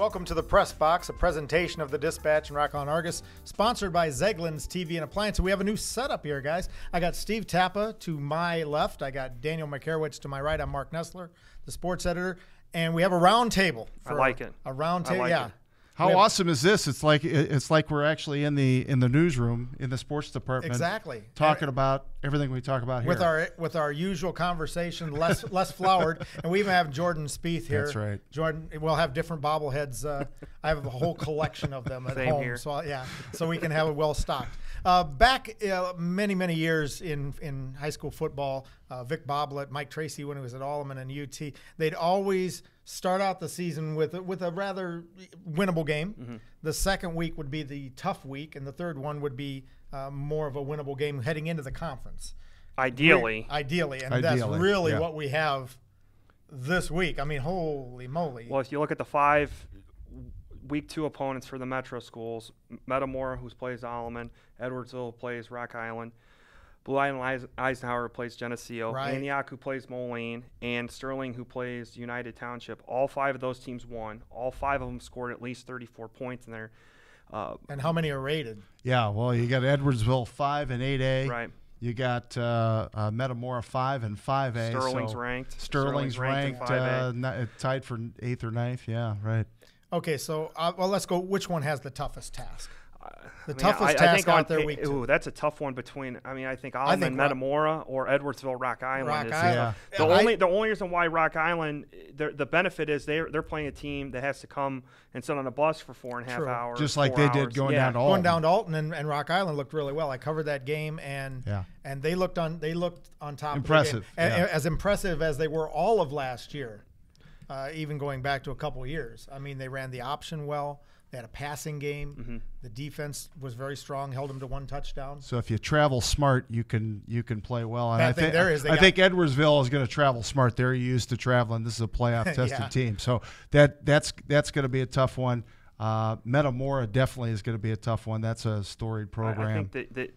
Welcome to the Press Box, a presentation of the Dispatch and Rock On Argus, sponsored by Zeglin's TV and Appliances. We have a new setup here, guys. I got Steve Tappa to my left. I got Daniel Makarewicz to my right. I'm Marc Nesseler, the sports editor. And we have a round table. I like it. A round table, yeah. It. How awesome is this? It's like we're actually in the newsroom in the sports department. Exactly. Talking about everything we talk about here. With our usual conversation, less flowered, and we even have Jordan Spieth here. That's right. Jordan, we'll have different bobbleheads. I have a whole collection of them at home. Here. So we can have it well stocked. Back many years in high school football, Vic Boblet, Mike Tracy when he was at Alleman and UT, they'd always start out the season with a rather winnable game. Mm-hmm. The second week would be the tough week, and the third one would be more of a winnable game heading into the conference. Ideally, that's really what we have this week. I mean, holy moly. Well, if you look at the 5 week 2 opponents for the Metro schools, Metamora, who plays Alleman, Edwardsville plays Rock Island, Blue Island Eisenhower plays Geneseo, Antioch, who plays Moline, and Sterling, who plays United Township. All 5 of those teams won. All 5 of them scored at least 34 points in there. And how many are rated? Yeah, well, you got Edwardsville 5 and 8A. Right. You got Metamora 5 and 5A. Sterling's ranked. Sterling's ranked tied for 8th or 9th. Yeah, right. Okay, so let's go. Which one has the toughest task? Toughest task out there week 2. Ooh, that's a tough one between. I think Alleman, Metamora, or Edwardsville, Rock Island. The only reason why Rock Island, the benefit is they're playing a team that has to come and sit on a bus for 4.5 hours. Just like they did going down to Alton. Going down to Alton, and Rock Island looked really well. I covered that game, and they looked on top. Impressive. Of the game. As impressive as they were all of last year, even going back to a couple years. I mean, they ran the option well. They had a passing game. Mm-hmm. The defense was very strong, held them to 1 touchdown. So if you travel smart, you can play well. And I think Edwardsville is going to travel smart. They're used to traveling. This is a playoff tested team. So that's going to be a tough one. Metamora definitely is going to be a tough one. That's a storied program. I think that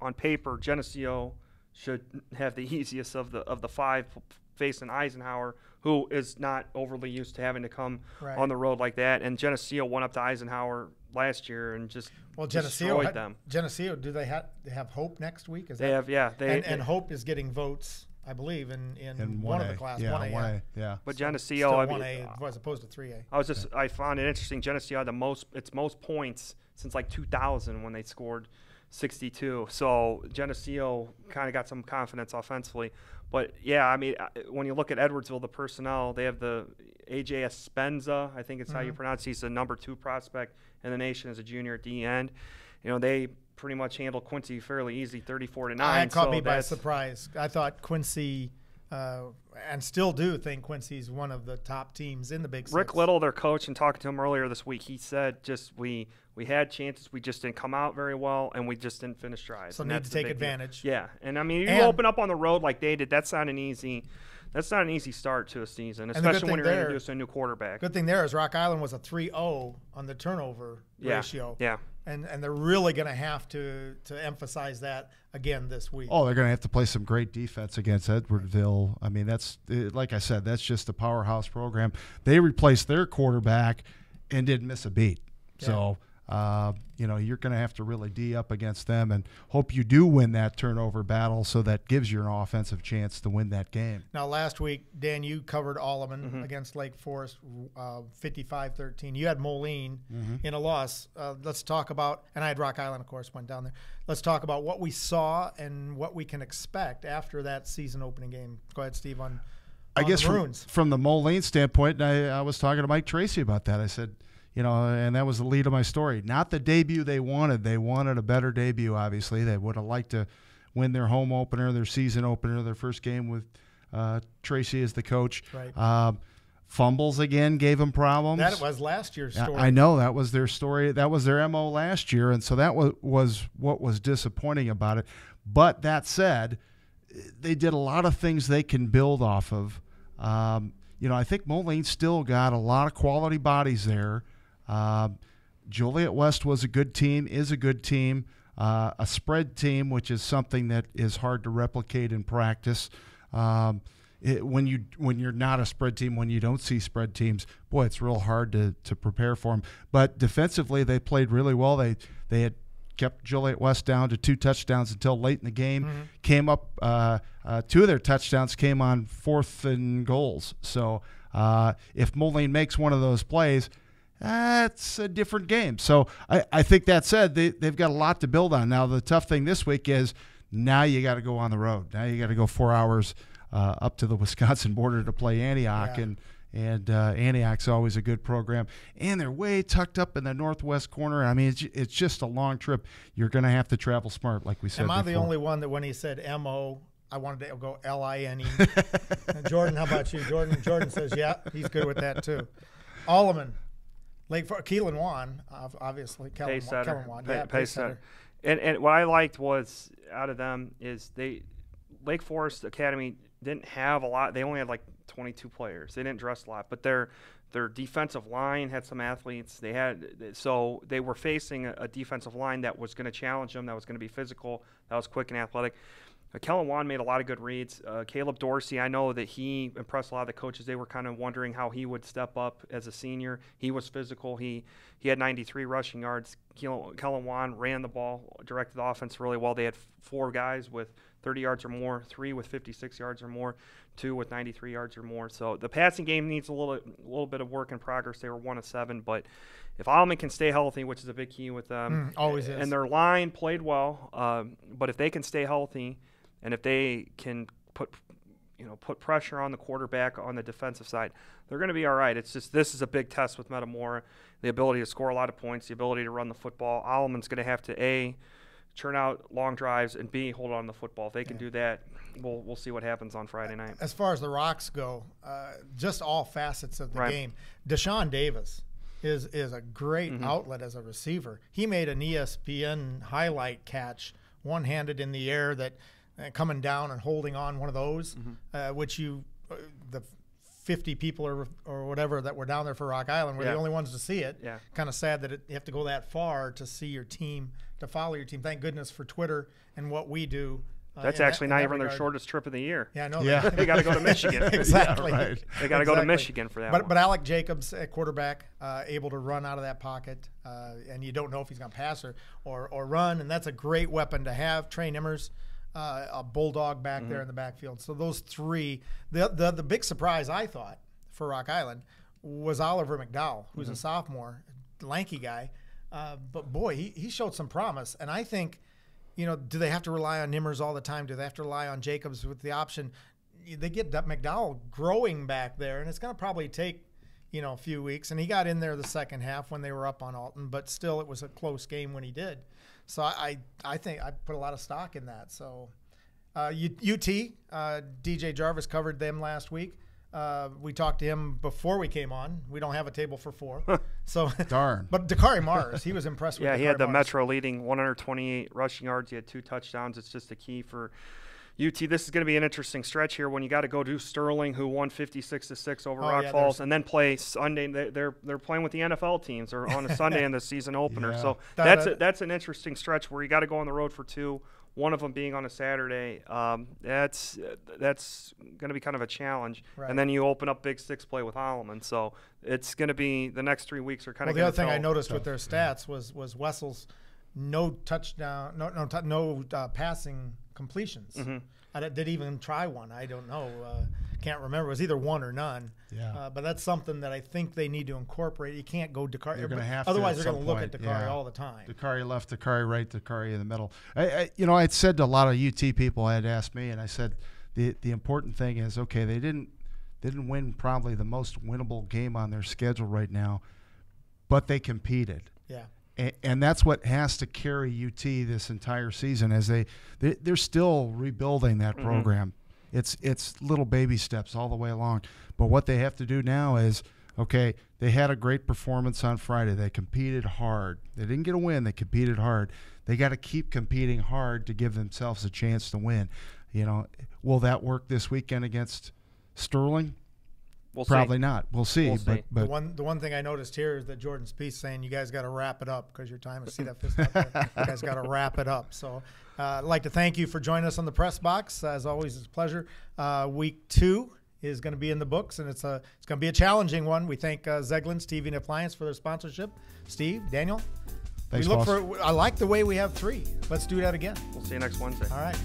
on paper, Geneseo should have the easiest of the 5 facing Eisenhower, who is not overly used to having to come on the road like that. And Geneseo went up to Eisenhower last year and just destroyed them. Geneseo, do they have Hope next week? And Hope is getting votes, I believe, in one of the classes. 1A. But Geneseo, 1A as opposed to 3A. I found it interesting. Geneseo had its most points since like 2000 when they scored 62. So Geneseo kind of got some confidence offensively. But, yeah, I mean, when you look at Edwardsville, the personnel, they have the A.J. Espenza, I think it's how you pronounce it. He's the number 2 prospect in the nation as a junior at the end. You know, they pretty much handled Quincy fairly easy, 34-9. That caught me by surprise. I thought Quincy and still do think Quincy's one of the top teams in the Big Six. Rick Little, their coach, and talking to him earlier this week, he said we had chances, we just didn't come out very well, and we just didn't finish drives. So need to take advantage. Yeah, and I mean, you open up on the road like they did. That's not an easy start to a season, especially when you're introducing a new quarterback. Good thing there is Rock Island was a 3-0 on the turnover ratio. Yeah. And they're really going to have to emphasize that again this week. Oh, they're going to have to play some great defense against Edwardsville. I mean, that's like I said, that's just a powerhouse program. They replaced their quarterback and didn't miss a beat. Yeah. So, you're going to have to really D up against them and hope you do win that turnover battle so that gives you an offensive chance to win that game. Now, last week, Dan, you covered Alleman against Lake Forest, 55-13. You had Moline in a loss. Let's talk about – and I had Rock Island, of course, went down there. Let's talk about what we saw and what we can expect after that season opening game. Go ahead, Steve, on I guess the Maroons. From the Moline standpoint, I was talking to Mike Tracy about that. I said – and that was the lead of my story. Not the debut they wanted. They wanted a better debut, obviously. They would have liked to win their home opener, their season opener, their first game with Tracy as the coach. Right. Fumbles again gave them problems. That was last year's story. I know. That was their story. That was their MO last year, and so that was what was disappointing about it. But that said, they did a lot of things they can build off of. I think Moline still got a lot of quality bodies there. Joliet West was a good team, is a good team, a spread team, which is something that is hard to replicate in practice. when you're not a spread team, when you don't see spread teams, boy, it's real hard to prepare for them. But defensively, they played really well. They had kept Joliet West down to 2 touchdowns until late in the game. Came up, 2 of their touchdowns came on 4th and goals. So if Moline makes one of those plays, that's a different game. So I think that said, they've got a lot to build on. Now, the tough thing this week is now you got to go on the road. Now you got to go 4 hours up to the Wisconsin border to play Antioch. Yeah. And Antioch's always a good program. And they're way tucked up in the northwest corner. I mean, it's just a long trip. You're going to have to travel smart, like we said before. Am I the only one that when he said M-O, I wanted to go L-I-N-E? Jordan, how about you? Jordan says, yeah, he's good with that too. Alleman, Keelan Wan, obviously. Kellen Wan. Yeah, Pace Center. And what I liked was out of them is Lake Forest Academy didn't have a lot. They only had like 22 players. They didn't dress a lot, but their defensive line had some athletes. So they were facing a defensive line that was going to challenge them, that was going to be physical, that was quick and athletic. Kellen Wan made a lot of good reads. Caleb Dorsey, I know that he impressed a lot of the coaches. They were kind of wondering how he would step up as a senior. He was physical. He had 93 rushing yards. Kellen Wan ran the ball, directed the offense really well. They had 4 guys with 30 yards or more, 3 with 56 yards or more, 2 with 93 yards or more. So the passing game needs a little bit of work in progress. They were 1 of 7, but if Alleman can stay healthy, which is a big key with them, always is. And their line played well, but if they can stay healthy, and if they can put pressure on the quarterback on the defensive side, they're going to be all right. It's just this is a big test with Metamora, the ability to score a lot of points, the ability to run the football. Alleman's going to have to A, churn out long drives, and B, hold on to the football. If they can do that, we'll see what happens on Friday night. As far as the Rocks go, just all facets of the game. Deshaun Davis is a great outlet as a receiver. He made an ESPN highlight catch, one-handed in the air that – coming down and holding on one of those, which the 50 people or whatever that were down there for Rock Island were the only ones to see it. Yeah. Kind of sad that you have to go that far to see your team, to follow your team. Thank goodness for Twitter and what we do. That's actually not even their shortest trip of the year. Yeah, I know. Yeah. They got to go to Michigan. Exactly. Yeah, right. They got to go to Michigan for that one. But Alec Jacobs at quarterback, able to run out of that pocket, and you don't know if he's going to pass or run, and that's a great weapon to have. Trey Nimmers, a bulldog back there in the backfield. So those 3. The big surprise, I thought, for Rock Island was Oliver McDowell, who's a sophomore, lanky guy. But, boy, he showed some promise. And I think, do they have to rely on Nimmers all the time? Do they have to rely on Jacobs with the option? They get McDowell growing back there, and it's going to probably take, a few weeks. And he got in there the second half when they were up on Alton, but still it was a close game when he did. So I think I put a lot of stock in that. So UT, DJ Jarvis covered them last week. We talked to him before we came on. We don't have a table for 4. So darn. But Dakari Mars, he was impressed with Yeah, Dakari he had the Mars. Metro leading 128 rushing yards. He had 2 touchdowns. It's just a key for UT. This is going to be an interesting stretch here when you got to go do Sterling, who won 56-6 over Rock Falls, and then play Sunday. They're playing with the NFL teams or on a Sunday in the season opener. Yeah. So that's an interesting stretch where you got to go on the road for 2. One of them being on a Saturday. That's going to be kind of a challenge. Right. And then you open up Big Six play with Alleman. So it's going to be the next 3 weeks are kind of. Well, the other thing I noticed with their stats was Wessel's no touchdown, no passing completions. I did even try one. I don't know. Can't remember. It was either 1 or none. Yeah. But that's something that I think they need to incorporate. You can't go Dakari. You're going to have otherwise, to they're going to look at Dakari all the time. Dakari left, Dakari right, Dakari in the middle. I'd said to a lot of UT people had asked me, and I said the important thing is, okay, they didn't win probably the most winnable game on their schedule right now, but they competed. Yeah. And that's what has to carry UT this entire season as they're still rebuilding that program. It's little baby steps all the way along. But what they have to do now is, okay, they had a great performance on Friday. They competed hard. They didn't get a win. They competed hard. They got to keep competing hard to give themselves a chance to win. Will that work this weekend against Sterling? Probably not. We'll see. We'll see. But The one thing I noticed here is that Jordan Spieth saying you guys got to wrap it up because your time is. See that fist up there? You guys got to wrap it up. So I'd like to thank you for joining us on the press box. As always, it's a pleasure. Week 2 is going to be in the books, and it's going to be a challenging one. We thank Zeglin's TV and Appliance for their sponsorship. Steve, Daniel, thanks, we look boss. for. I like the way we have 3. Let's do that again. We'll see you next Wednesday. All right.